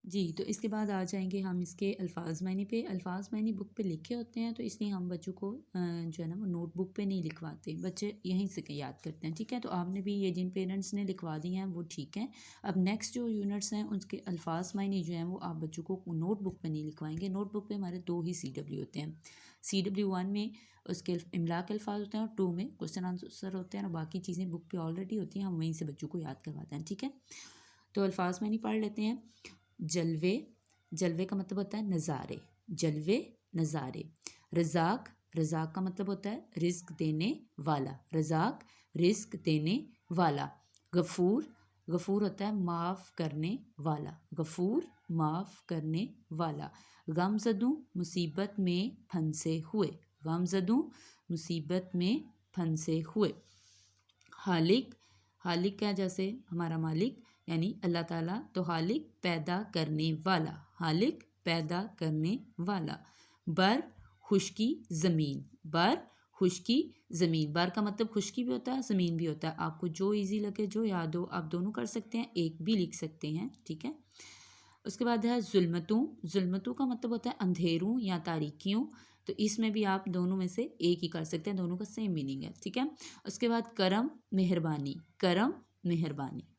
جی تو اس کے بعد آ جائیں گے ہم اس کے الفاظ معنی پہ. الفاظ معنی بک پہ لکھے ہوتے ہیں تو اس لیے ہم بچوں کو جو ہے نا وہ نوٹ بک پہ نہیں لکھواتے, بچے یہیں سے یاد کرتے ہیں. ٹھیک ہے, تو آپ نے بھی یہ جن پیرنٹس نے لکھوا دی ہیں وہ ٹھیک ہیں. اب نیکسٹ جو یونٹس ہیں ان کے الفاظ معنی جو ہیں وہ آپ بچوں کو نوٹ بک پہ نہیں لکھوائیں گے. نوٹ بک پہ ہمارے 2 ہی CW ہوتے ہیں. CW 1 میں اس کے املا کے الفاظ ہوتے ہیں اور 2 میں کوشچن آنسر ہوتے ہیں, اور باقی چیزیں بک پہ آلریڈی ہوتی ہیں, ہم وہیں سے بچوں کو یاد کرواتے ہیں. ٹھیک ہے, تو الفاظ معنی پڑھ لیتے ہیں. جلوے, جلوے کا مطلب ہوتا ہے نظارے, جلوے نظارے. رزاق, رزاق کا مطلب ہوتا ہے رزق دینے والا, رزاق رزق دینے والا. غفور, غفور ہوتا ہے معاف کرنے والا, غفور معاف کرنے والا. غمزدوں, مصیبت میں پھنسے ہوئے, غمزدوں مصیبت میں پھنسے ہوئے. خالق, خالق کا جیسے ہمارا مالک یعنی اللہ تعالیٰ, تو خالق پیدا کرنے والا, خالق پیدا کرنے والا. بر, خشکی زمین, بر خشکی زمین. بر کا مطلب خشکی بھی ہوتا ہے, زمین بھی ہوتا ہے. آپ کو جو ایزی لگے, جو یاد ہو آپ دونوں کر سکتے ہیں, ایک بھی لکھ سکتے ہیں. ٹھیک ہے, اس کے بعد ہے ظلمتوں. ظلمتوں کا مطلب ہوتا ہے اندھیروں یا تاریکیوں, تو اس میں بھی آپ دونوں میں سے ایک ہی کر سکتے ہیں, دونوں کا سیم میننگ ہے. ٹھیک ہے, اس کے بعد کرم مہربانی, کرم مہربانی.